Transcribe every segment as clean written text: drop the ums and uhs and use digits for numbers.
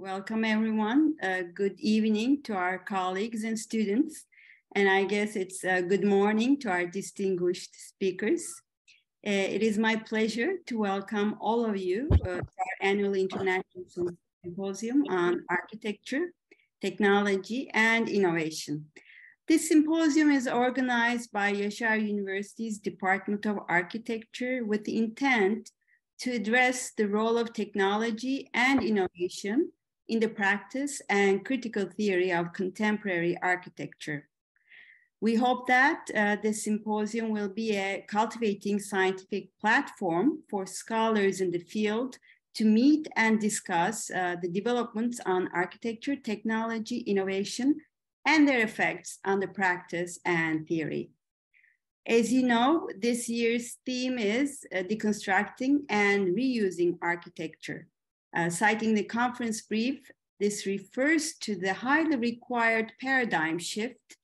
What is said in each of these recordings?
Welcome everyone. Good evening to our colleagues and students. And I guess it's good morning to our distinguished speakers. It is my pleasure to welcome all of you to our annual International Symposium on Architecture, Technology, and Innovation. This symposium is organized by Yaşar University's Department of Architecture with the intent to address the role of technology and innovation in the practice and critical theory of contemporary architecture. We hope that this symposium will be a cultivating scientific platform for scholars in the field to meet and discuss the developments on architecture, technology, innovation, and their effects on the practice and theory. As you know, this year's theme is deconstructing and reusing architecture. Citing the conference brief, this refers to the highly required paradigm shift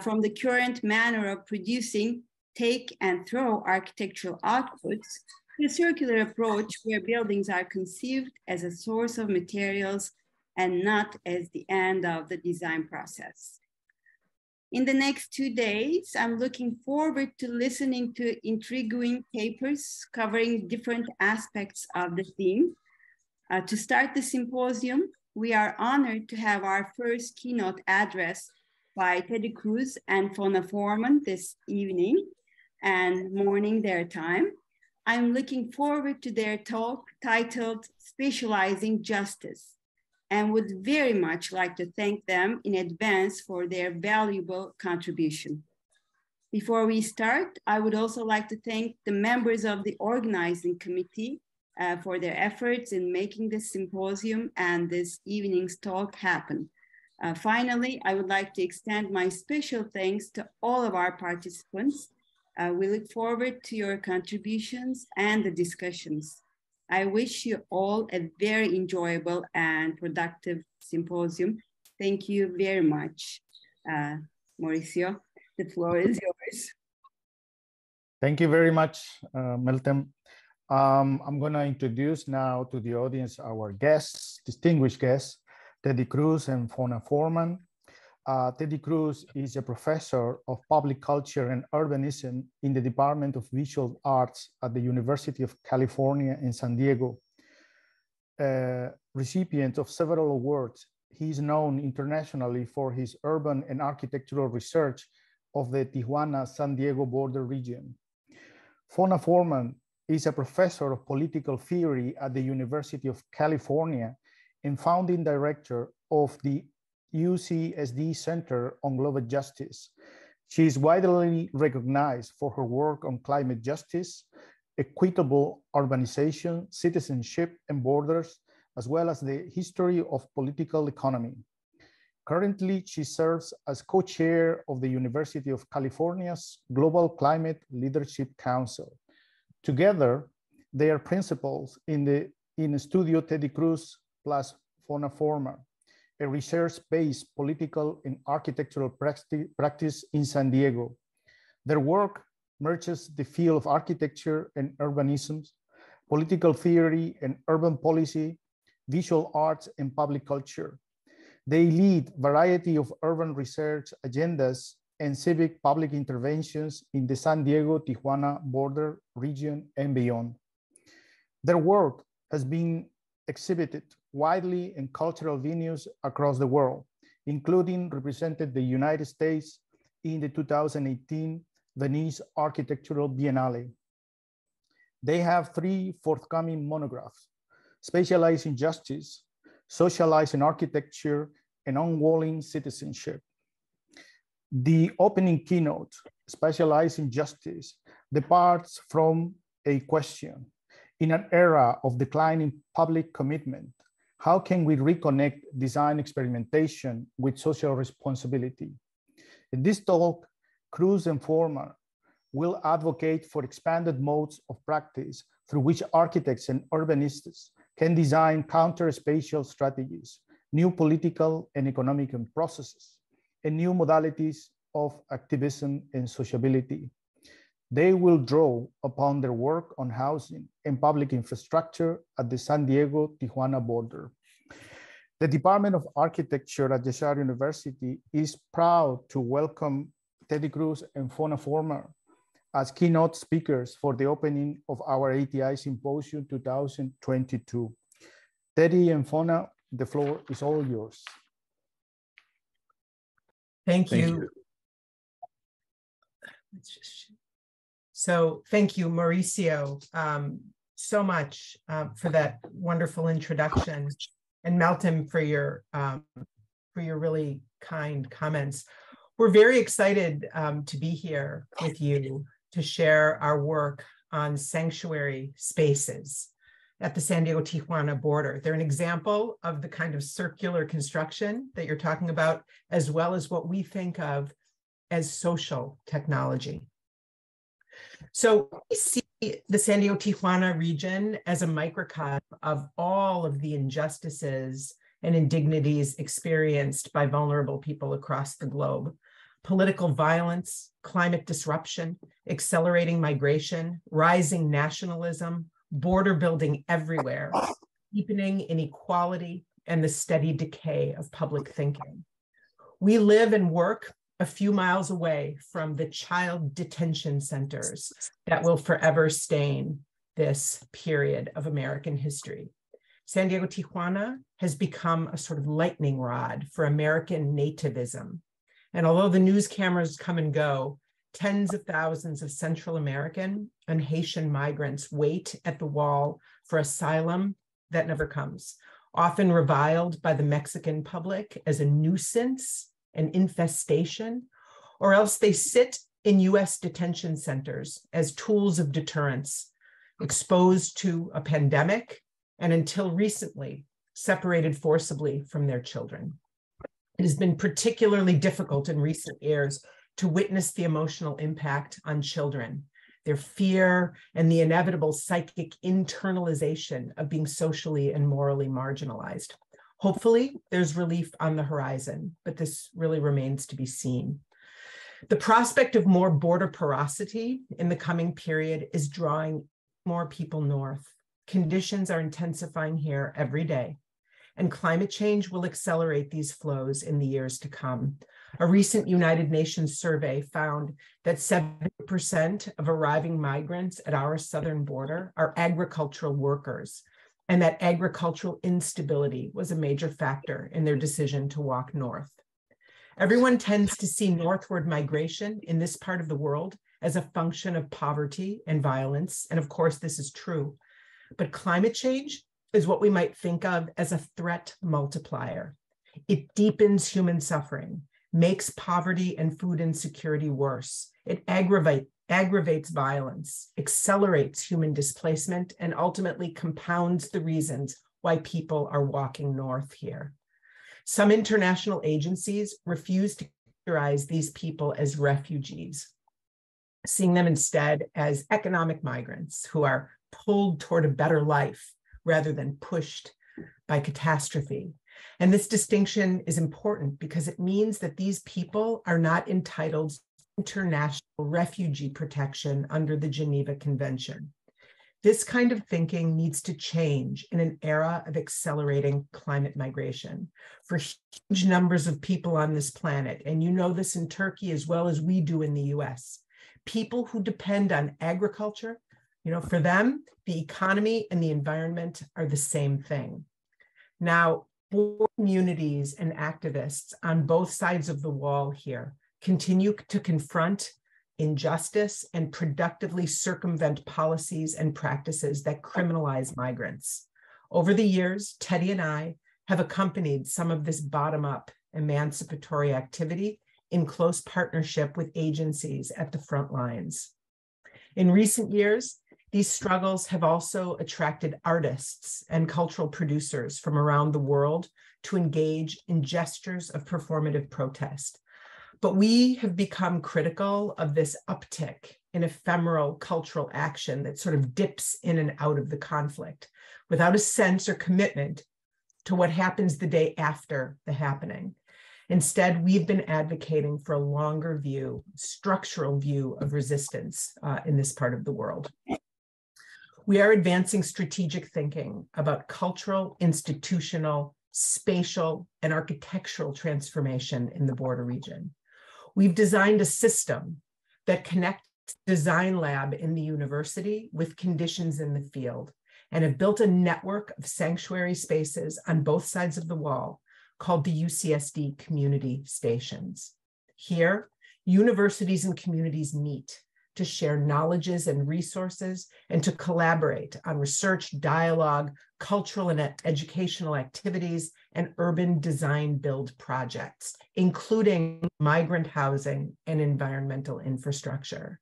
from the current manner of producing take and throw architectural outputs to a circular approach where buildings are conceived as a source of materials and not as the end of the design process. In the next 2 days, I'm looking forward to listening to intriguing papers covering different aspects of the theme. To start the symposium, we are honored to have our first keynote address by Cruz and Fonna Foreman this evening and morning their time. I'm looking forward to their talk titled Specializing Justice, and would very much like to thank them in advance for their valuable contribution. Before we start, I would also like to thank the members of the organizing committee for their efforts in making this symposium and this evening's talk happen. Finally, I would like to extend my special thanks to all of our participants. We look forward to your contributions and the discussions. I wish you all a very enjoyable and productive symposium. Thank you very much, Mauricio. The floor is yours. Thank you very much, Meltem. I'm going to introduce now to the audience our guests, distinguished guests, Teddy Cruz and Fonna Foreman. Teddy Cruz is a professor of public culture and urbanism in the Department of Visual Arts at the University of California in San Diego. Recipient of several awards, he is known internationally for his urban and architectural research of the Tijuana-San Diego border region. Fonna Foreman is a professor of political theory at the University of California and founding director of the UCSD Center on Global Justice. She is widely recognized for her work on climate justice, equitable urbanization, citizenship, and borders, as well as the history of political economy. Currently, she serves as co-chair of the University of California's Global Climate Leadership Council. Together, they are principals in Studio Teddy Cruz plus Fonna Foreman, a research-based political and architectural practice in San Diego. Their work merges the field of architecture and urbanism, political theory and urban policy, visual arts and public culture. They lead a variety of urban research agendas and civic public interventions in the San Diego-Tijuana border region and beyond. Their work has been exhibited widely in cultural venues across the world, including represented the United States in the 2018 Venice Architectural Biennale. They have 3 forthcoming monographs: Specializing Justice, Socializing Architecture, and Unwalling Citizenship. The opening keynote, Specializing Justice, departs from a question. In an era of declining public commitment, how can we reconnect design experimentation with social responsibility? In this talk, Cruz and Foreman will advocate for expanded modes of practice through which architects and urbanists can design counter-spatial strategies, new political and economic processes, and new modalities of activism and sociability. They will draw upon their work on housing and public infrastructure at the San Diego-Tijuana border. The Department of Architecture at Yashar University is proud to welcome Teddy Cruz and Fonna as keynote speakers for the opening of our ATI Symposium 2022. Teddy and Fonna, the floor is all yours. Thank you. So thank you, Mauricio, so much for that wonderful introduction, and Meltem for your really kind comments. We're very excited to be here with you to share our work on sanctuary spaces at the San Diego-Tijuana border. They're an example of the kind of circular construction that you're talking about, as well as what we think of as social technology. So we see the San Diego-Tijuana region as a microcosm of all of the injustices and indignities experienced by vulnerable people across the globe. Political violence, climate disruption, accelerating migration, rising nationalism, border building everywhere, deepening inequality, and the steady decay of public thinking. We live and work a few miles away from the child detention centers that will forever stain this period of American history. San Diego-Tijuana has become a sort of lightning rod for American nativism. And although the news cameras come and go, tens of thousands of Central American and Haitian migrants wait at the wall for asylum that never comes, often reviled by the Mexican public as a nuisance, an infestation, or else they sit in US detention centers as tools of deterrence, exposed to a pandemic, and until recently, separated forcibly from their children. It has been particularly difficult in recent years to witness the emotional impact on children, their fear, and the inevitable psychic internalization of being socially and morally marginalized. Hopefully, there's relief on the horizon, but this really remains to be seen. The prospect of more border porosity in the coming period is drawing more people north. Conditions are intensifying here every day, and climate change will accelerate these flows in the years to come. A recent United Nations survey found that 70% of arriving migrants at our southern border are agricultural workers, and that agricultural instability was a major factor in their decision to walk north. Everyone tends to see northward migration in this part of the world as a function of poverty and violence, and of course this is true. But climate change is what we might think of as a threat multiplier. It deepens human suffering, makes poverty and food insecurity worse. It aggravates violence, accelerates human displacement, and ultimately compounds the reasons why people are walking north here. Some international agencies refuse to characterize these people as refugees, seeing them instead as economic migrants who are pulled toward a better life rather than pushed by catastrophe. And this distinction is important because it means that these people are not entitled to international refugee protection under the Geneva Convention. This kind of thinking needs to change in an era of accelerating climate migration. For huge numbers of people on this planet, and you know this in Turkey as well as we do in the US, people who depend on agriculture, for them, the economy and the environment are the same thing. Now, border communities and activists on both sides of the wall here continue to confront injustice and productively circumvent policies and practices that criminalize migrants. Over the years, Teddy and I have accompanied some of this bottom-up emancipatory activity in close partnership with agencies at the front lines. In recent years, these struggles have also attracted artists and cultural producers from around the world to engage in gestures of performative protest. But we have become critical of this uptick in ephemeral cultural action that sort of dips in and out of the conflict without a sense or commitment to what happens the day after the happening. Instead, we've been advocating for a longer view, structural view of resistance in this part of the world. We are advancing strategic thinking about cultural, institutional, spatial, and architectural transformation in the border region. We've designed a system that connects design lab in the university with conditions in the field, and have built a network of sanctuary spaces on both sides of the wall called the UCSD Community Stations. Here, universities and communities meet to share knowledges and resources and to collaborate on research, dialogue, cultural and educational activities, and urban design build projects, including migrant housing and environmental infrastructure.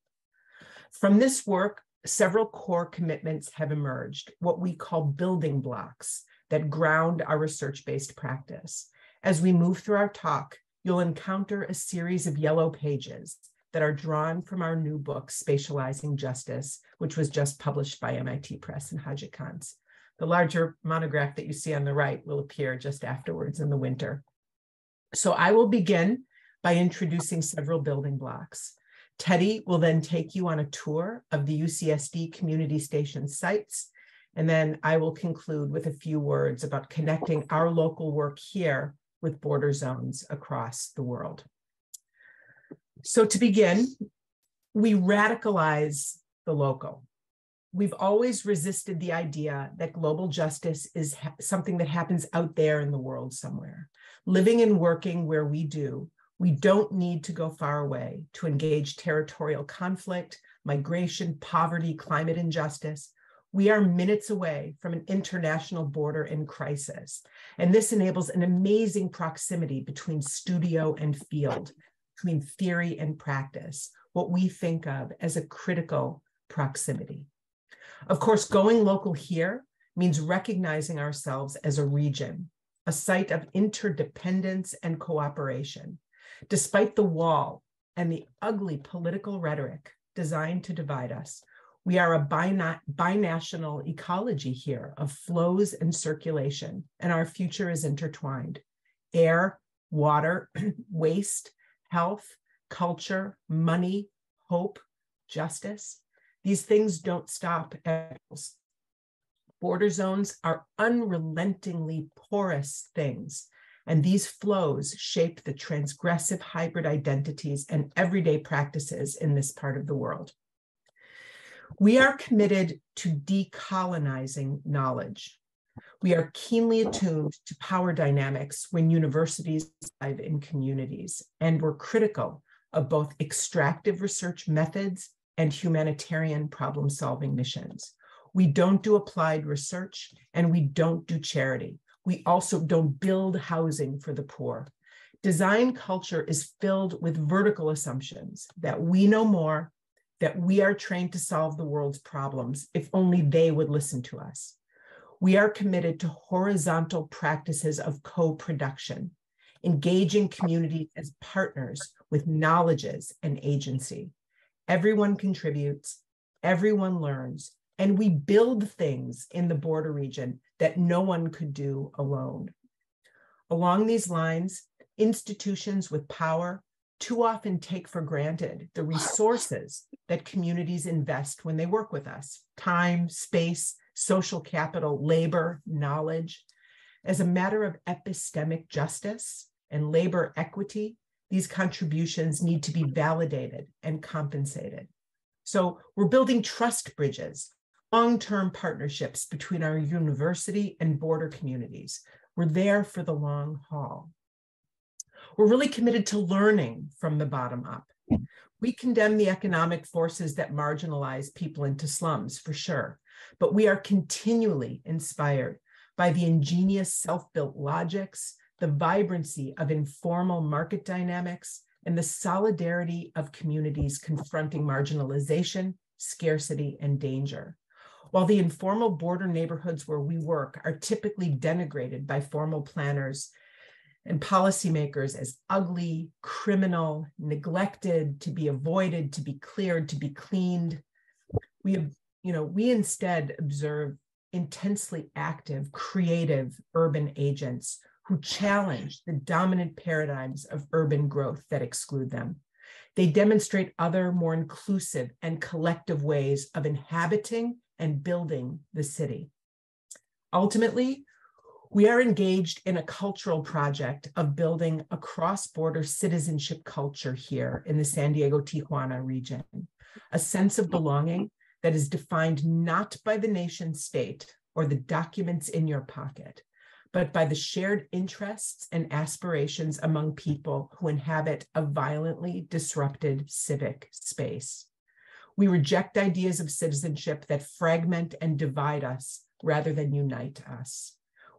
From this work, several core commitments have emerged, what we call building blocks that ground our research-based practice. As we move through our talk, you'll encounter a series of yellow pages that are drawn from our new book, Spatializing Justice, which was just published by MIT Press and Hajikans. The larger monograph that you see on the right will appear just afterwards in the winter. So I will begin by introducing several building blocks. Teddy will then take you on a tour of the UCSD Community Station sites, and then I will conclude with a few words about connecting our local work here with border zones across the world. So to begin, we radicalize the local. We've always resisted the idea that global justice is something that happens out there in the world somewhere. Living and working where we do, we don't need to go far away to engage territorial conflict, migration, poverty, climate injustice. We are minutes away from an international border in crisis. And this enables an amazing proximity between studio and field, between theory and practice, what we think of as a critical proximity. Of course, going local here means recognizing ourselves as a region, a site of interdependence and cooperation. Despite the wall and the ugly political rhetoric designed to divide us, we are a binational ecology here of flows and circulation, and our future is intertwined. Air, water, waste, health, culture, money, hope, justice. These things don't stop at us. Border zones are unrelentingly porous things, and these flows shape the transgressive hybrid identities and everyday practices in this part of the world. We are committed to decolonizing knowledge. We are keenly attuned to power dynamics when universities thrive in communities, and we're critical of both extractive research methods and humanitarian problem-solving missions. We don't do applied research, and we don't do charity. We also don't build housing for the poor. Design culture is filled with vertical assumptions that we know more, that we are trained to solve the world's problems, if only they would listen to us. We are committed to horizontal practices of co-production, engaging communities as partners with knowledges and agency. Everyone contributes, everyone learns, and we build things in the border region that no one could do alone. Along these lines, institutions with power too often take for granted the resources that communities invest when they work with us: time, space, social capital, labor, knowledge. As a matter of epistemic justice and labor equity, these contributions need to be validated and compensated. So we're building trust bridges, long-term partnerships between our university and border communities. We're there for the long haul. We're really committed to learning from the bottom up. We condemn the economic forces that marginalize people into slums, for sure, but we are continually inspired by the ingenious self-built logics, the vibrancy of informal market dynamics, and the solidarity of communities confronting marginalization, scarcity, and danger. While the informal border neighborhoods where we work are typically denigrated by formal planners and policymakers as ugly, criminal, neglected, to be avoided, to be cleared, to be cleaned, we instead observe intensely active, creative urban agents who challenge the dominant paradigms of urban growth that exclude them. They demonstrate other, more inclusive and collective ways of inhabiting and building the city. Ultimately, We are engaged in a cultural project of building a cross-border citizenship culture here in the San Diego-Tijuana region, a sense of belonging that is defined not by the nation state or the documents in your pocket, but by the shared interests and aspirations among people who inhabit a violently disrupted civic space. We reject ideas of citizenship that fragment and divide us rather than unite us.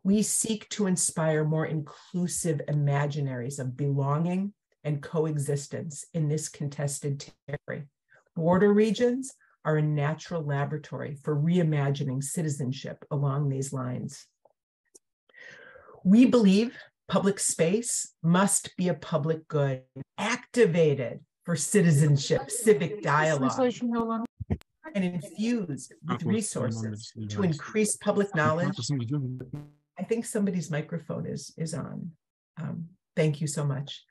We seek to inspire more inclusive imaginaries of belonging and coexistence in this contested territory. Border regions are a natural laboratory for reimagining citizenship along these lines. We believe public space must be a public good, activated for citizenship, civic dialogue, and infused with resources to increase public knowledge. I think somebody's microphone is on. Thank you so much.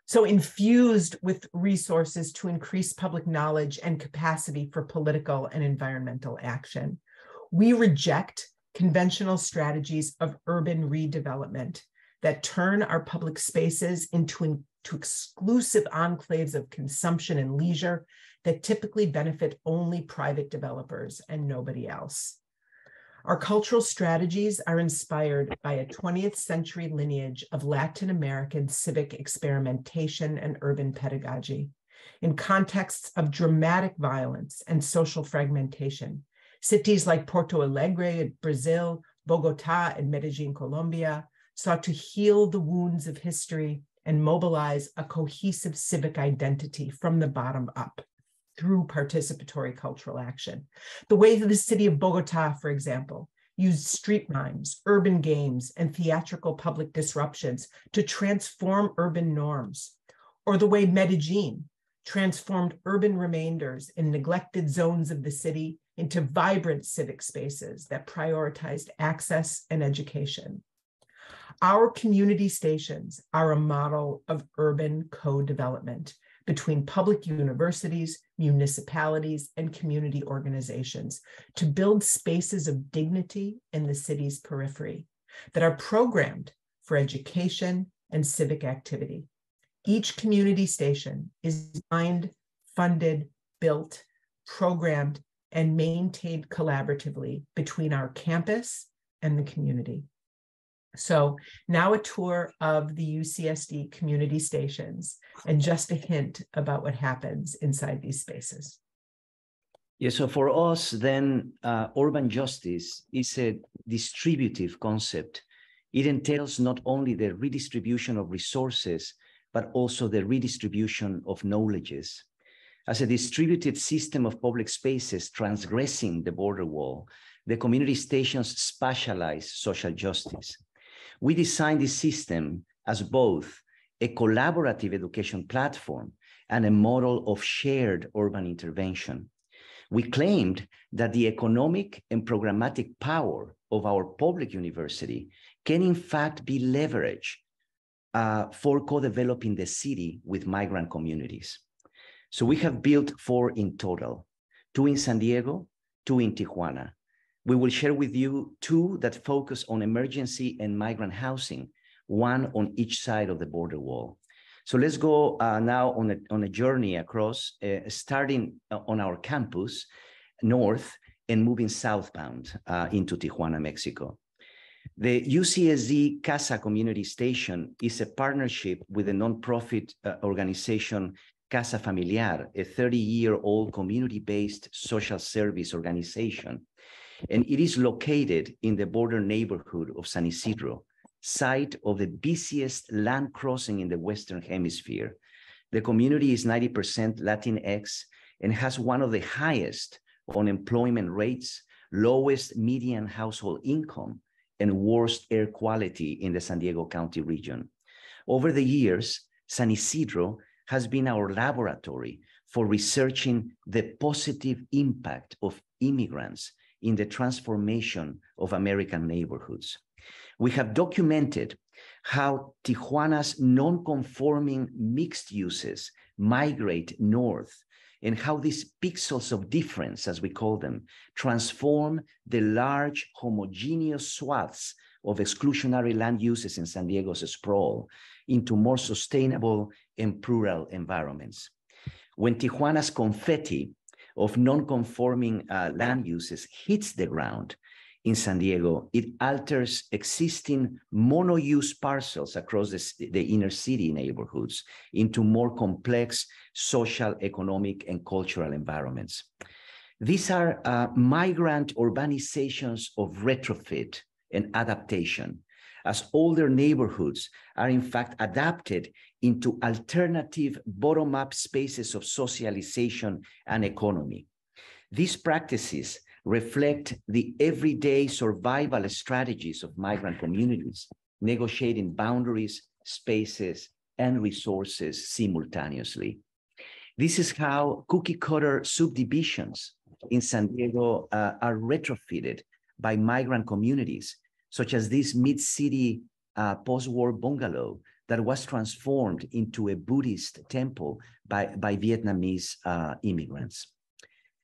So infused with resources to increase public knowledge and capacity for political and environmental action. We reject conventional strategies of urban redevelopment that turn our public spaces into exclusive enclaves of consumption and leisure that typically benefit only private developers and nobody else. Our cultural strategies are inspired by a 20th century lineage of Latin American civic experimentation and urban pedagogy. In contexts of dramatic violence and social fragmentation, cities like Porto Alegre in Brazil, Bogota and Medellin, Colombia, sought to heal the wounds of history and mobilize a cohesive civic identity from the bottom up through participatory cultural action. The way that the city of Bogota, for example, used street mimes, urban games, and theatrical public disruptions to transform urban norms, or the way Medellin transformed urban remainders in neglected zones of the city into vibrant civic spaces that prioritized access and education. Our community stations are a model of urban co-development between public universities, municipalities, and community organizations to build spaces of dignity in the city's periphery that are programmed for education and civic activity. Each community station is designed, funded, built, programmed, and maintained collaboratively between our campus and the community. So now a tour of the UCSD community stations and just a hint about what happens inside these spaces. Yeah, so for us then, urban justice is a distributive concept. It entails not only the redistribution of resources, but also the redistribution of knowledges. As a distributed system of public spaces transgressing the border wall, the community stations spatialize social justice. We designed this system as both a collaborative education platform and a model of shared urban intervention. We claimed that the economic and programmatic power of our public university can in fact be leveraged for co-developing the city with migrant communities. So we have built 4 in total, 2 in San Diego, 2 in Tijuana. We will share with you 2 that focus on emergency and migrant housing, 1 on each side of the border wall. So let's go now on a journey across, starting on our campus north and moving southbound into Tijuana, Mexico. The UCSD Casa Community Station is a partnership with the nonprofit organization Casa Familiar, a 30-year-old community-based social service organization. And it is located in the border neighborhood of San Isidro, site of the busiest land crossing in the Western Hemisphere. The community is 90% Latinx and has one of the highest unemployment rates, lowest median household income, and worst air quality in the San Diego County region. Over the years, San Isidro has been our laboratory for researching the positive impact of immigrants in the transformation of American neighborhoods. We have documented how Tijuana's non-conforming mixed uses migrate north and how these pixels of difference, as we call them, transform the large homogeneous swaths of exclusionary land uses in San Diego's sprawl into more sustainable and plural environments. When Tijuana's confetti of non-conforming land uses hits the ground in San Diego, it alters existing mono-use parcels across the inner city neighborhoods into more complex social, economic, and cultural environments. These are migrant urbanizations of retrofit and adaptation, as older neighborhoods are in fact adapted into alternative bottom-up spaces of socialization and economy. These practices reflect the everyday survival strategies of migrant communities, negotiating boundaries, spaces, and resources simultaneously. This is how cookie-cutter subdivisions in San Diego are retrofitted by migrant communities, such as this mid-city post-war bungalow that was transformed into a Buddhist temple by Vietnamese immigrants.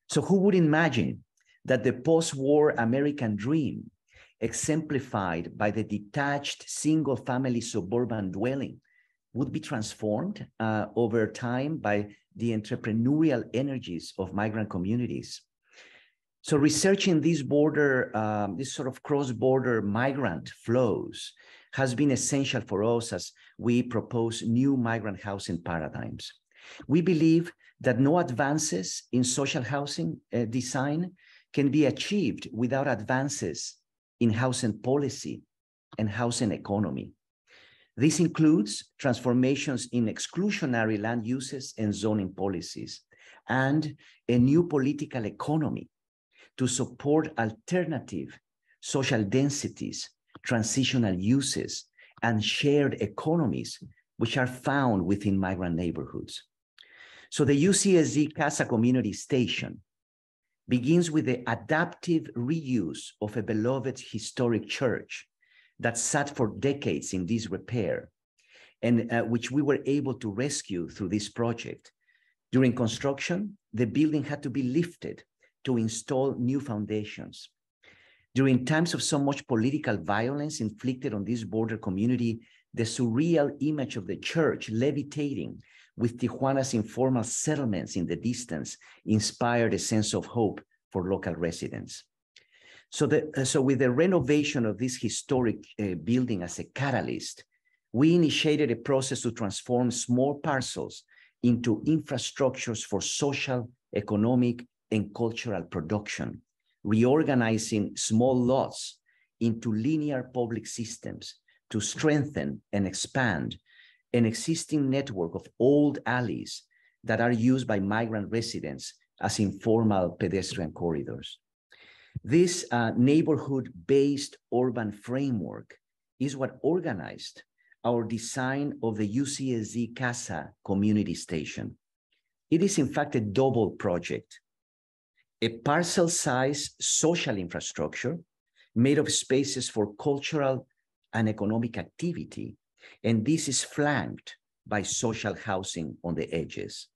So who would imagine that the post-war American dream, exemplified by the detached single-family suburban dwelling, would be transformed over time by the entrepreneurial energies of migrant communities? So researching these this sort of cross-border migrant flows has been essential for us as we propose new migrant housing paradigms. We believe that no advances in social housing design can be achieved without advances in housing policy and housing economy. This includes transformations in exclusionary land uses and zoning policies, and a new political economy to support alternative social densities, transitional uses, and shared economies, which are found within migrant neighborhoods. So the UCSD Casa Community Station begins with the adaptive reuse of a beloved historic church that sat for decades in disrepair, and which we were able to rescue through this project. During construction, the building had to be lifted to install new foundations. During times of so much political violence inflicted on this border community, the surreal image of the church levitating with Tijuana's informal settlements in the distance inspired a sense of hope for local residents. So with the renovation of this historic building as a catalyst, we initiated a process to transform small parcels into infrastructures for social, economic, and cultural production, reorganizing small lots into linear public systems to strengthen and expand an existing network of old alleys that are used by migrant residents as informal pedestrian corridors. This neighborhood-based urban framework is what organized our design of the UCSD Casa Community Station. It is in fact a double project, a parcel-sized social infrastructure made of spaces for cultural and economic activity, and this is flanked by social housing on the edges.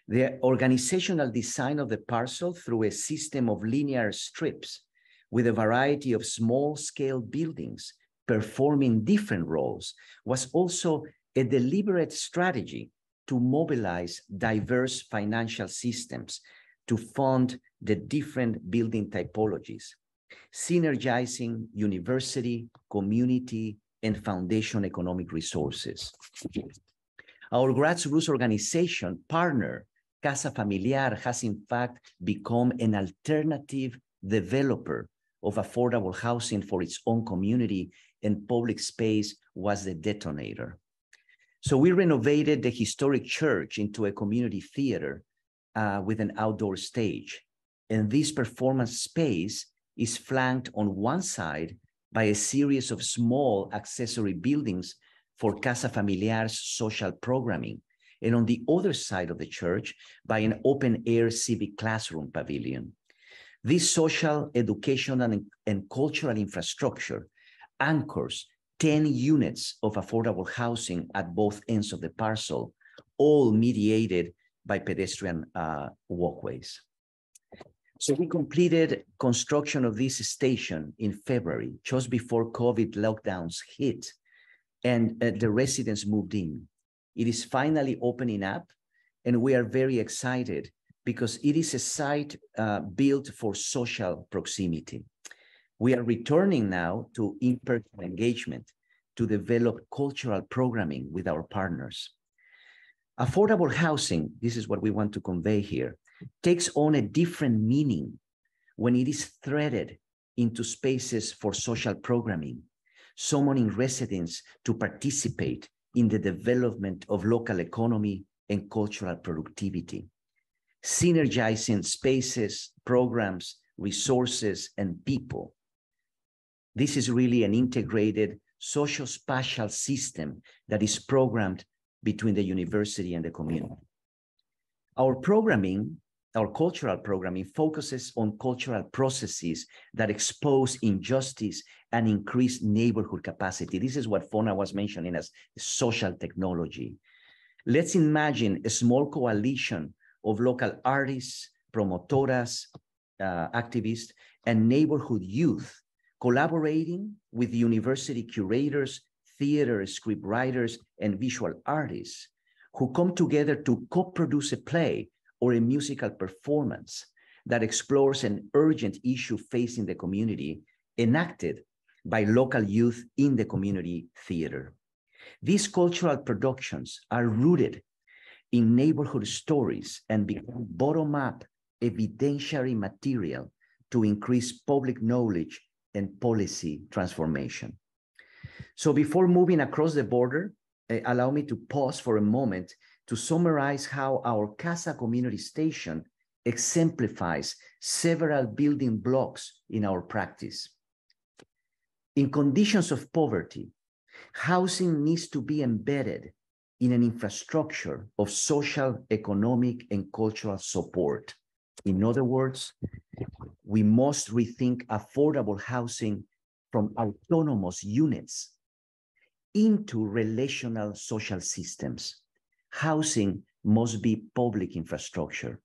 The organizational design of the parcel through a system of linear strips with a variety of small-scale buildings performing different roles was also a deliberate strategy to mobilize diverse financial systems to fund the different building typologies, synergizing university, community, and foundation economic resources. Our grassroots organization partner, Casa Familiar, has in fact become an alternative developer of affordable housing for its own community, and public space was the detonator. So we renovated the historic church into a community theater with an outdoor stage. And this performance space is flanked on one side by a series of small accessory buildings for Casa Familiar's social programming, and on the other side of the church by an open-air civic classroom pavilion. This social, educational, and cultural infrastructure anchors 10 units of affordable housing at both ends of the parcel, all mediated by pedestrian walkways. So we completed construction of this station in February, just before COVID lockdowns hit, and the residents moved in. It is finally opening up, and we are very excited because it is a site built for social proximity. We are returning now to in-person engagement to develop cultural programming with our partners. Affordable housing, this is what we want to convey here, takes on a different meaning when it is threaded into spaces for social programming, summoning residents to participate in the development of local economy and cultural productivity, synergizing spaces, programs, resources, and people. This is really an integrated socio-spatial system that is programmed between the university and the community. Our programming, our cultural programming, focuses on cultural processes that expose injustice and increase neighborhood capacity. This is what Fonna was mentioning as social technology. Let's imagine a small coalition of local artists, promotoras, activists, and neighborhood youth collaborating with university curators, theater scriptwriters, and visual artists who come together to co-produce a play or a musical performance that explores an urgent issue facing the community, enacted by local youth in the community theater. These cultural productions are rooted in neighborhood stories and become bottom-up evidentiary material to increase public knowledge and policy transformation. So before moving across the border, allow me to pause for a moment to summarize how our Casa Community Station exemplifies several building blocks in our practice. In conditions of poverty, housing needs to be embedded in an infrastructure of social, economic, and cultural support. In other words, we must rethink affordable housing from autonomous units into relational social systems. Housing must be public infrastructure.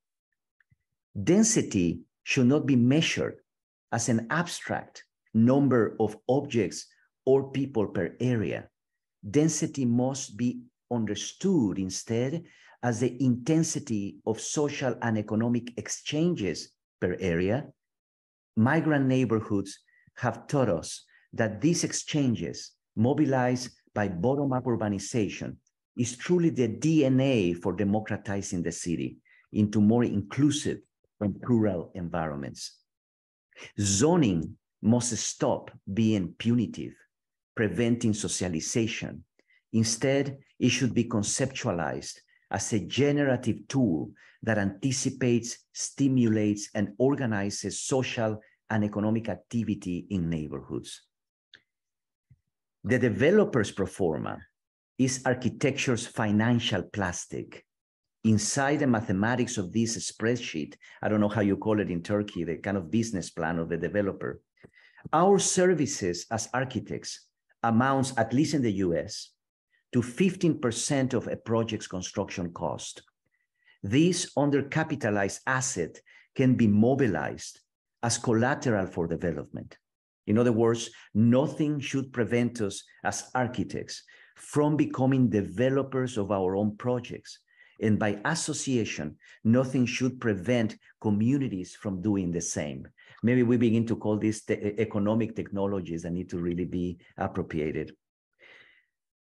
Density should not be measured as an abstract number of objects or people per area. Density must be understood instead as the intensity of social and economic exchanges per area. Migrant neighborhoods have taught us that these exchanges, mobilized by bottom-up urbanization, is truly the DNA for democratizing the city into more inclusive and plural environments. Zoning must stop being punitive, preventing socialization. Instead, it should be conceptualized as a generative tool that anticipates, stimulates, and organizes social and economic activity in neighborhoods. The developer's pro forma is architecture's financial plastic. Inside the mathematics of this spreadsheet, I don't know how you call it in Turkey, the kind of business plan of the developer, our services as architects amounts, at least in the US, to 15% of a project's construction cost. This undercapitalized asset can be mobilized as collateral for development. In other words, nothing should prevent us as architects from becoming developers of our own projects. And by association, nothing should prevent communities from doing the same. Maybe we begin to call these economic technologies that need to really be appropriated.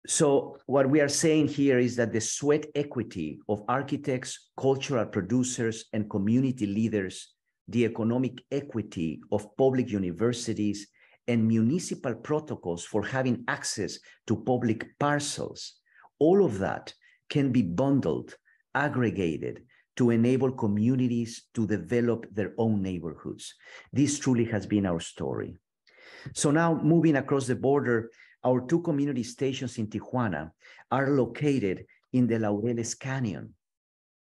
So what we are saying here is that the sweat equity of architects, cultural producers, and community leaders, the economic equity of public universities, and municipal protocols for having access to public parcels, all of that can be bundled, aggregated, to enable communities to develop their own neighborhoods. This truly has been our story. So now moving across the border, our two community stations in Tijuana are located in the Laureles Canyon,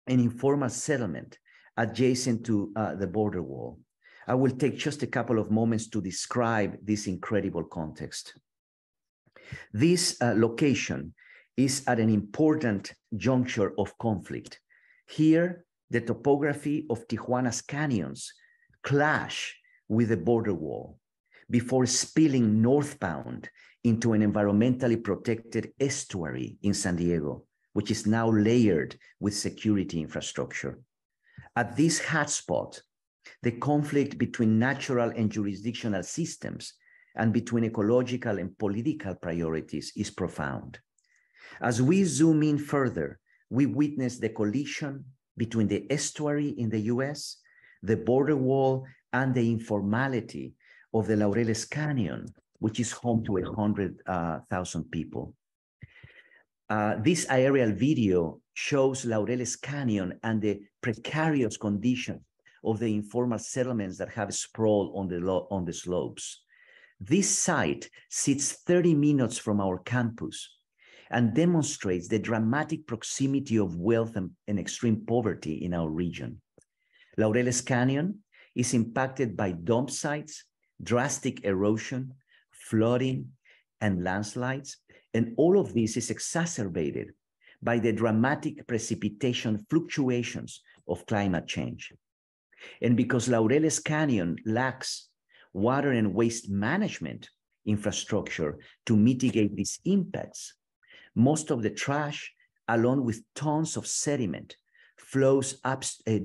an informal settlement adjacent to the border wall. I will take just a couple of moments to describe this incredible context. This location is at an important juncture of conflict. Here, the topography of Tijuana's canyons clash with the border wall before spilling northbound into an environmentally protected estuary in San Diego, which is now layered with security infrastructure. At this hotspot, the conflict between natural and jurisdictional systems and between ecological and political priorities is profound. As we zoom in further, we witness the collision between the estuary in the US, the border wall, and the informality of the Laureles Canyon, which is home to 100,000 people. This aerial video shows Laureles Canyon and the precarious condition of the informal settlements that have sprawled on the slopes. This site sits 30 minutes from our campus and demonstrates the dramatic proximity of wealth and extreme poverty in our region. Laureles Canyon is impacted by dump sites, drastic erosion, flooding, and landslides, and all of this is exacerbated by the dramatic precipitation fluctuations of climate change. And because Laureles Canyon lacks water and waste management infrastructure to mitigate these impacts, most of the trash, along with tons of sediment, flows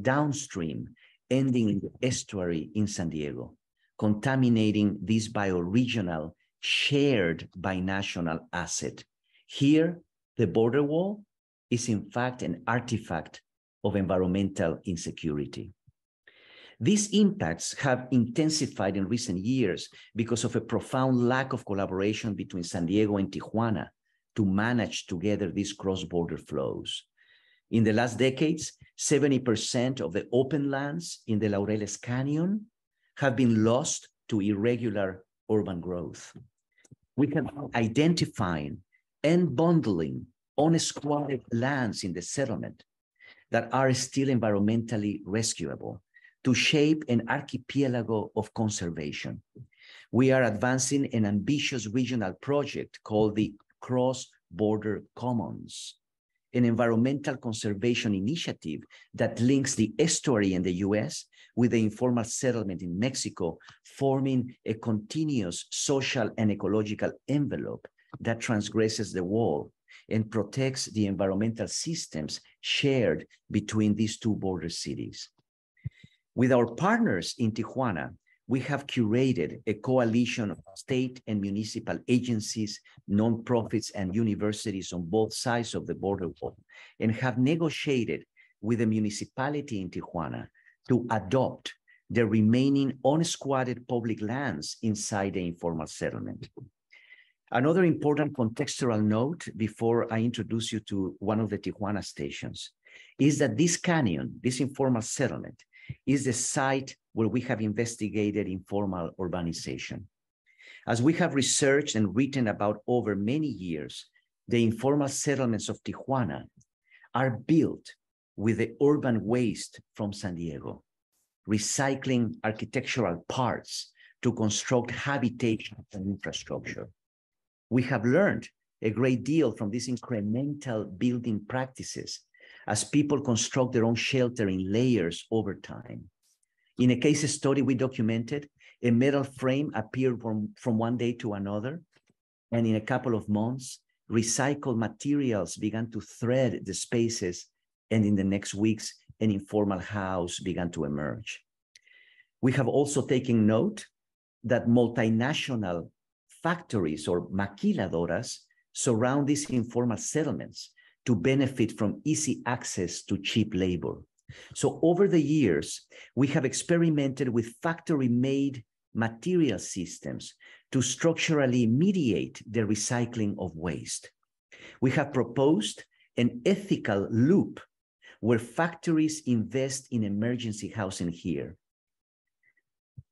downstream, ending in the estuary in San Diego, contaminating this bioregional shared binational asset. Here, the border wall is in fact an artifact of environmental insecurity. These impacts have intensified in recent years because of a profound lack of collaboration between San Diego and Tijuana to manage together these cross-border flows. In the last decades, 70% of the open lands in the Laureles Canyon have been lost to irregular urban growth. We can identify and bundling unsquatted lands in the settlement that are still environmentally rescuable to shape an archipelago of conservation. We are advancing an ambitious regional project called the CrossBorder Commons, an environmental conservation initiative that links the estuary in the US with the informal settlement in Mexico, forming a continuous social and ecological envelope that transgresses the wall and protects the environmental systems shared between these two border cities. With our partners in Tijuana, we have curated a coalition of state and municipal agencies, nonprofits, and universities on both sides of the border wall, and have negotiated with the municipality in Tijuana to adopt the remaining unsquatted public lands inside the informal settlement. Another important contextual note before I introduce you to one of the Tijuana stations is that this canyon, this informal settlement, is the site where we have investigated informal urbanization. As we have researched and written about over many years, the informal settlements of Tijuana are built with the urban waste from San Diego, recycling architectural parts to construct habitation and infrastructure. We have learned a great deal from these incremental building practices as people construct their own shelter in layers over time. In a case study we documented, a metal frame appeared from one day to another, and in a couple of months, recycled materials began to thread the spaces, and in the next weeks, an informal house began to emerge. We have also taken note that multinational factories or maquiladoras surround these informal settlements to benefit from easy access to cheap labor. So over the years, we have experimented with factory-made material systems to structurally mediate the recycling of waste. We have proposed an ethical loop where factories invest in emergency housing here.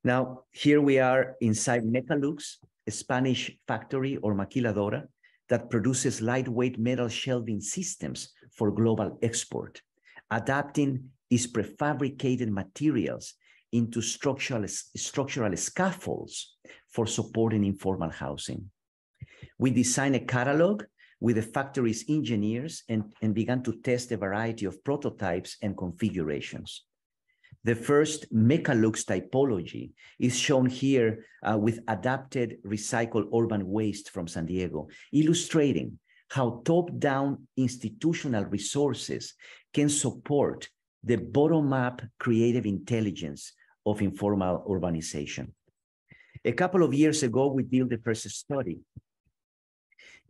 Now, here we are inside Mecalux, a Spanish factory or maquiladora that produces lightweight metal shelving systems for global export, adapting its prefabricated materials into structural scaffolds for supporting informal housing. We designed a catalog with the factory's engineers and began to test a variety of prototypes and configurations. The first Mechalux typology is shown here with adapted recycled urban waste from San Diego, illustrating how top-down institutional resources can support the bottom-up creative intelligence of informal urbanization. A couple of years ago, we built the first study.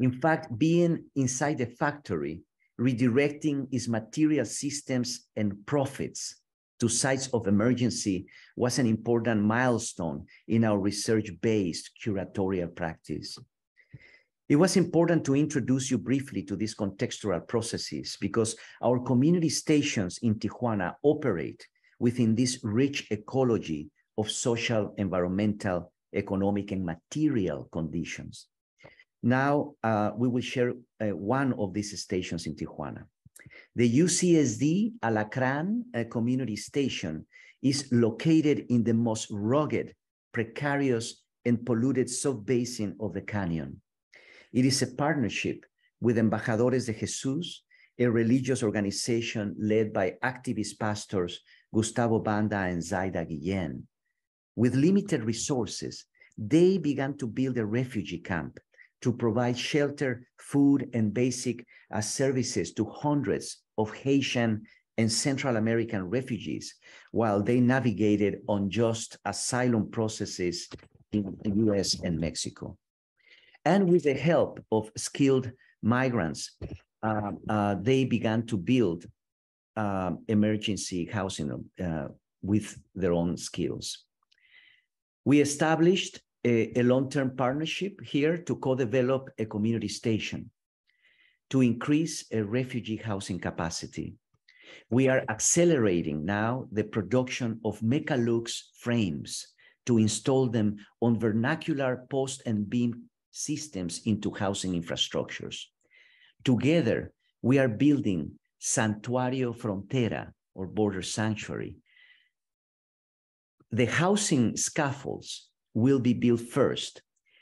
In fact, being inside the factory, redirecting its material systems and profits to sites of emergency was an important milestone in our research-based curatorial practice. It was important to introduce you briefly to these contextual processes because our community stations in Tijuana operate within this rich ecology of social, environmental, economic, and material conditions. Now, we will share one of these stations in Tijuana. The UCSD Alacran community station is located in the most rugged, precarious, and polluted sub-basin of the canyon. It is a partnership with Embajadores de Jesus, a religious organization led by activist pastors Gustavo Banda and Zaida Guillen. With limited resources, they began to build a refugee camp to provide shelter, food, and basic services to hundreds of Haitian and Central American refugees while they navigated unjust asylum processes in the US and Mexico. And with the help of skilled migrants, they began to build emergency housing with their own skills. We established a long-term partnership here to co-develop a community station to increase a refugee housing capacity. We are accelerating now the production of Mechalux frames to install them on vernacular post and beam systems into housing infrastructures. Together, we are building Santuario Frontera, or border sanctuary. The housing scaffolds will be built first,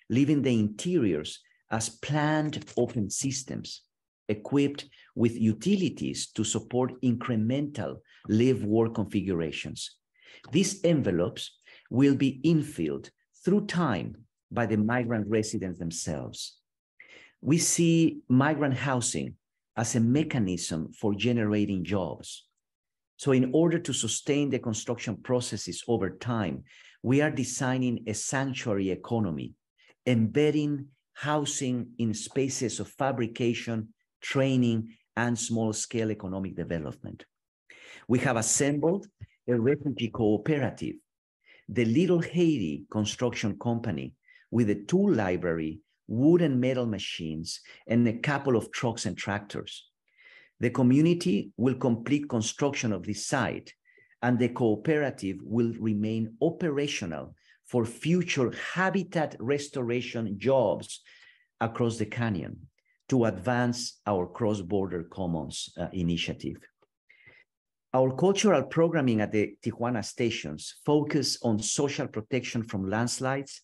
leaving the interiors as planned open systems, equipped with utilities to support incremental live-work configurations. These envelopes will be infilled through time by the migrant residents themselves. We see migrant housing as a mechanism for generating jobs. So in order to sustain the construction processes over time, we are designing a sanctuary economy, embedding housing in spaces of fabrication, training, and small-scale economic development. We have assembled a refugee cooperative, the Little Haiti Construction Company, with a tool library, wood and metal machines, and a couple of trucks and tractors. The community will complete construction of this site, and the cooperative will remain operational for future habitat restoration jobs across the canyon to advance our CrossBorder Commons initiative. Our cultural programming at the Tijuana stations focus on social protection from landslides,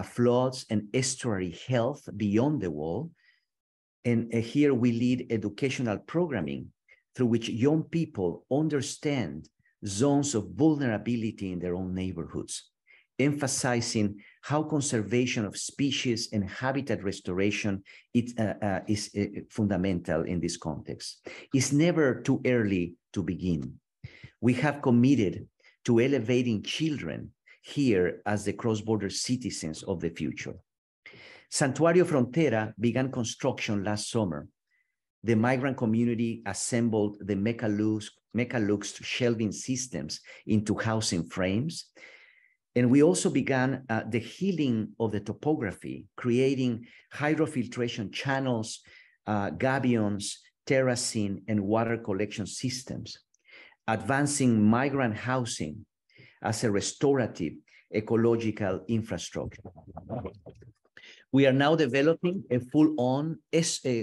floods, and estuary health beyond the wall. And here we lead educational programming through which young people understand zones of vulnerability in their own neighborhoods, emphasizing how conservation of species and habitat restoration is fundamental in this context. It's never too early to begin. We have committed to elevating children here as the cross-border citizens of the future. Santuario Frontera began construction last summer. The migrant community assembled the Mechalux shelving systems into housing frames. And we also began the healing of the topography, creating hydrofiltration channels, gabions, terracing, and water collection systems, advancing migrant housing as a restorative ecological infrastructure. We are now developing a full-on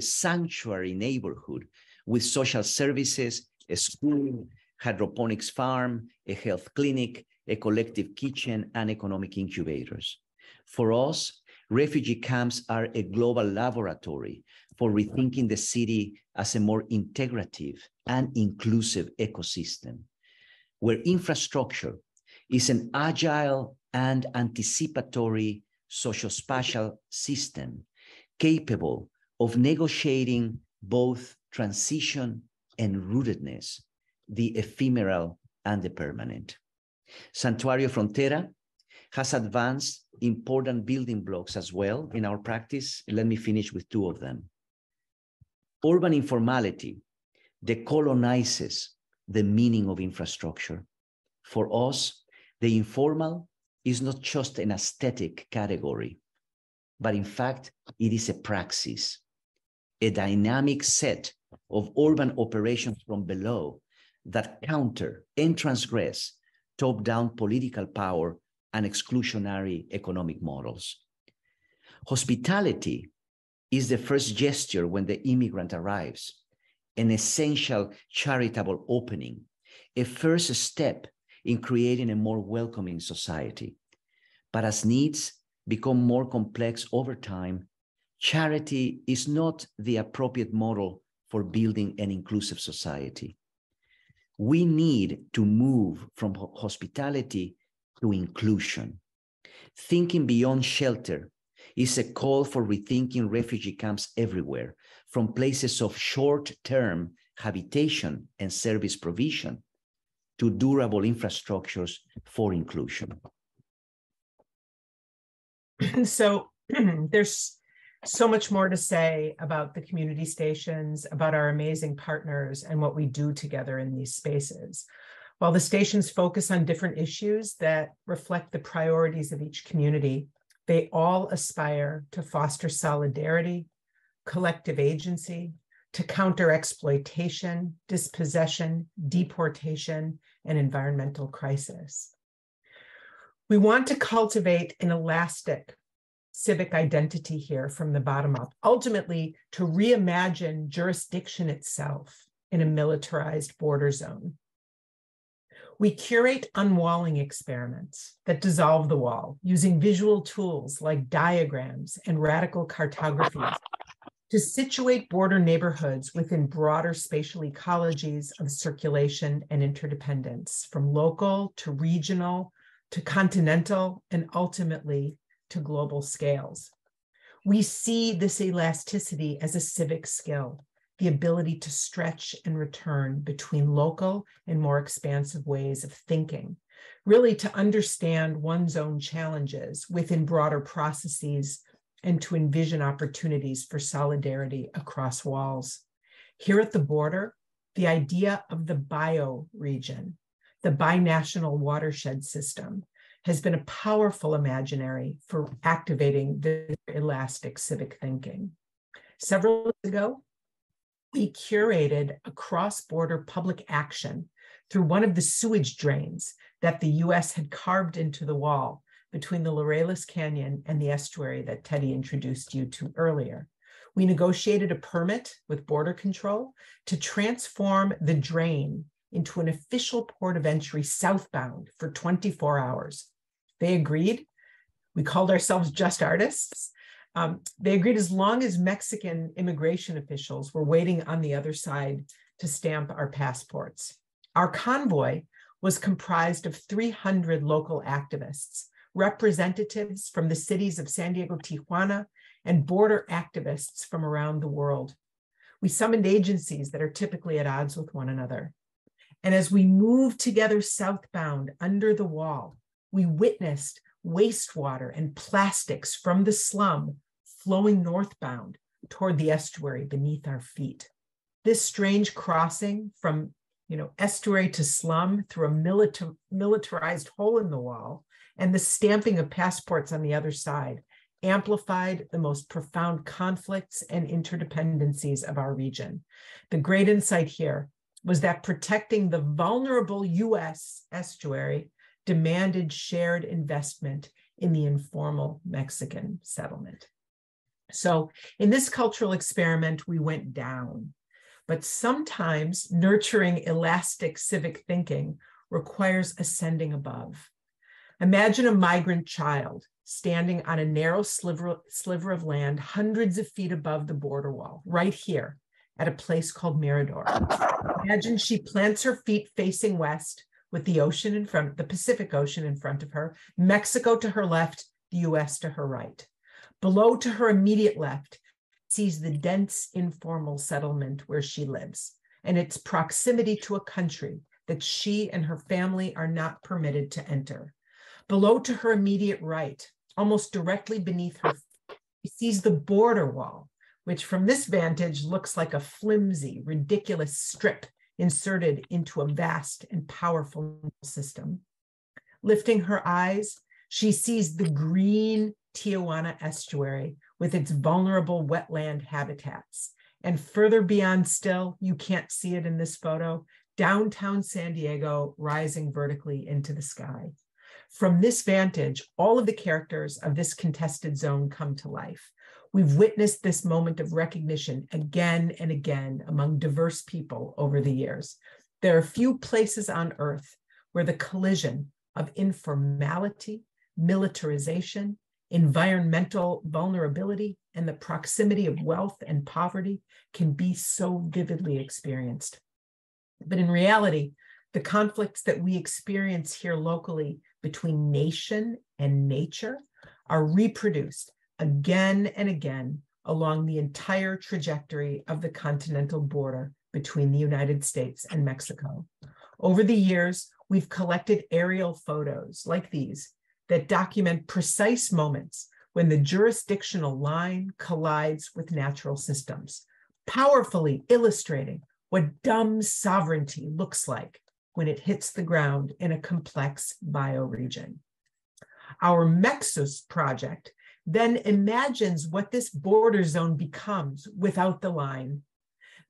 sanctuary neighborhood with social services, a school, hydroponics farm, a health clinic, a collective kitchen, and economic incubators. For us, refugee camps are a global laboratory for rethinking the city as a more integrative and inclusive ecosystem, where infrastructure is an agile and anticipatory sociospatial system capable of negotiating both transition and rootedness, the ephemeral and the permanent. Santuario Frontera has advanced important building blocks as well in our practice. Let me finish with two of them. Urban informality decolonizes the meaning of infrastructure. For us, the informal is not just an aesthetic category, but in fact, it is a praxis, a dynamic set of urban operations from below that counter and transgress top-down political power and exclusionary economic models. Hospitality is the first gesture when the immigrant arrives, an essential charitable opening, a first step in creating a more welcoming society. But as needs become more complex over time, charity is not the appropriate model for building an inclusive society. We need to move from hospitality to inclusion. Thinking beyond shelter is a call for rethinking refugee camps everywhere, from places of short-term habitation and service provision to durable infrastructures for inclusion. So there's so much more to say about the community stations, about our amazing partners and what we do together in these spaces. While the stations focus on different issues that reflect the priorities of each community, they all aspire to foster solidarity, collective agency, to counter exploitation, dispossession, deportation, and environmental crisis. We want to cultivate an elastic civic identity here from the bottom up, ultimately to reimagine jurisdiction itself in a militarized border zone. We curate unwalling experiments that dissolve the wall using visual tools like diagrams and radical cartographies to situate border neighborhoods within broader spatial ecologies of circulation and interdependence, from local to regional to continental and ultimately to global scales. We see this elasticity as a civic skill, the ability to stretch and return between local and more expansive ways of thinking, really to understand one's own challenges within broader processes and to envision opportunities for solidarity across walls. Here at the border, the idea of the bioregion, the binational watershed system, has been a powerful imaginary for activating the elastic civic thinking. Several years ago, we curated a cross-border public action through one of the sewage drains that the US had carved into the wall between the Laureles Canyon and the estuary that Teddy introduced you to earlier. We negotiated a permit with Border Control to transform the drain into an official port of entry southbound for 24 hours. They agreed. We called ourselves Just Artists. They agreed as long as Mexican immigration officials were waiting on the other side to stamp our passports. Our convoy was comprised of 300 local activists, representatives from the cities of San Diego, Tijuana, and border activists from around the world. We summoned agencies that are typically at odds with one another. And as we moved together southbound under the wall, we witnessed wastewater and plastics from the slum flowing northbound toward the estuary beneath our feet. This strange crossing from estuary to slum through a militarized hole in the wall and the stamping of passports on the other side amplified the most profound conflicts and interdependencies of our region. The great insight here was that protecting the vulnerable US estuary demanded shared investment in the informal Mexican settlement. So in this cultural experiment, we went down, but sometimes nurturing elastic civic thinking requires ascending above. Imagine a migrant child standing on a narrow sliver of land hundreds of feet above the border wall, right here at a place called Mirador. Imagine she plants her feet facing west with the ocean in front, the Pacific Ocean in front of her, Mexico to her left, the US to her right. Below to her immediate left, sees the dense informal settlement where she lives and its proximity to a country that she and her family are not permitted to enter. Below to her immediate right, almost directly beneath her, she sees the border wall, which from this vantage looks like a flimsy, ridiculous strip inserted into a vast and powerful system. Lifting her eyes, she sees the green Tijuana estuary with its vulnerable wetland habitats. And further beyond still, you can't see it in this photo, downtown San Diego rising vertically into the sky. From this vantage, all of the characters of this contested zone come to life. We've witnessed this moment of recognition again and again among diverse people over the years. There are few places on Earth where the collision of informality, militarization, environmental vulnerability, and the proximity of wealth and poverty can be so vividly experienced. But in reality, the conflicts that we experience here locally between nation and nature are reproduced again and again along the entire trajectory of the continental border between the United States and Mexico. Over the years, we've collected aerial photos like these that document precise moments when the jurisdictional line collides with natural systems, powerfully illustrating what dumb sovereignty looks like when it hits the ground in a complex bioregion. Our Maxus project then imagines what this border zone becomes without the line.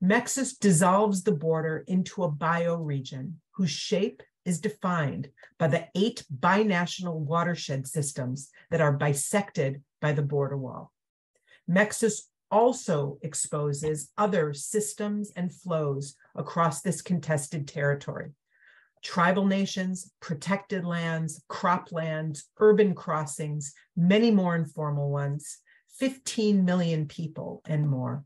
Maxus dissolves the border into a bioregion whose shape is defined by the 8 binational watershed systems that are bisected by the border wall. Maxus also exposes other systems and flows across this contested territory. Tribal nations, protected lands, croplands, urban crossings, many more informal ones, 15 million people and more.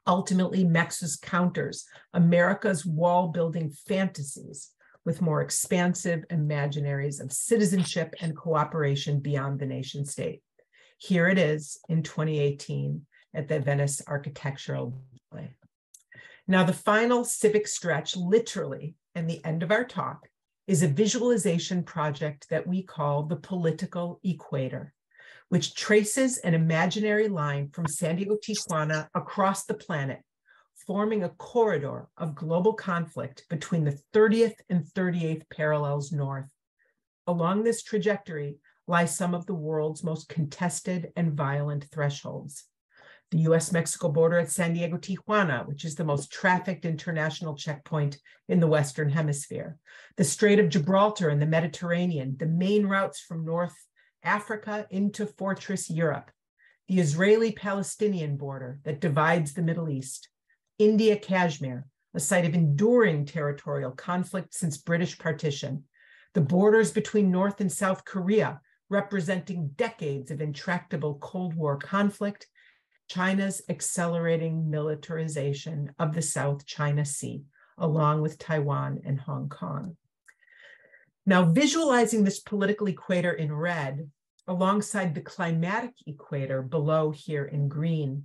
Ultimately, Maxus counters America's wall-building fantasies with more expansive imaginaries of citizenship and cooperation beyond the nation state. Here it is in 2018 at the Venice Architectural Display. Now, the final civic stretch, literally, and the end of our talk, is a visualization project that we call the Political Equator, which traces an imaginary line from San Diego, Tijuana across the planet, forming a corridor of global conflict between the 30th and 38th parallels north. Along this trajectory lie some of the world's most contested and violent thresholds. The US-Mexico border at San Diego, Tijuana, which is the most trafficked international checkpoint in the Western Hemisphere. The Strait of Gibraltar in the Mediterranean, the main routes from North Africa into Fortress Europe. The Israeli-Palestinian border that divides the Middle East. India, Kashmir, a site of enduring territorial conflict since British partition. The borders between North and South Korea, representing decades of intractable Cold War conflict. China's accelerating militarization of the South China Sea, along with Taiwan and Hong Kong. Now, visualizing this political equator in red, alongside the climatic equator below here in green,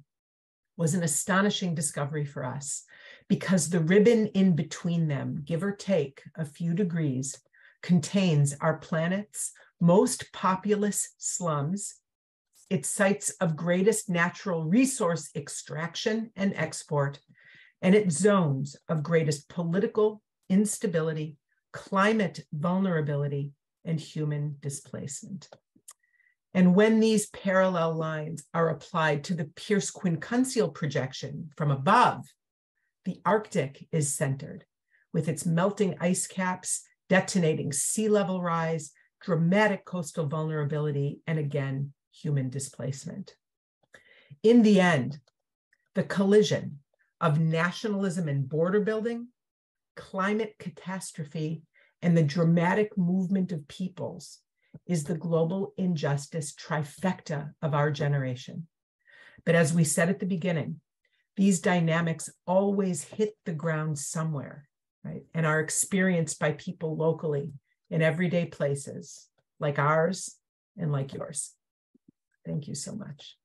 was an astonishing discovery for us, because the ribbon in between them, give or take a few degrees, contains our planet's most populous slums, its sites of greatest natural resource extraction and export, and its zones of greatest political instability, climate vulnerability, and human displacement. And when these parallel lines are applied to the Pierce-Quincunxial projection from above, the Arctic is centered, with its melting ice caps, detonating sea level rise, dramatic coastal vulnerability, and again, human displacement. In the end, the collision of nationalism and border building, climate catastrophe, and the dramatic movement of peoples is the global injustice trifecta of our generation. But as we said at the beginning, these dynamics always hit the ground somewhere, right? And are experienced by people locally in everyday places like ours and like yours. Thank you so much.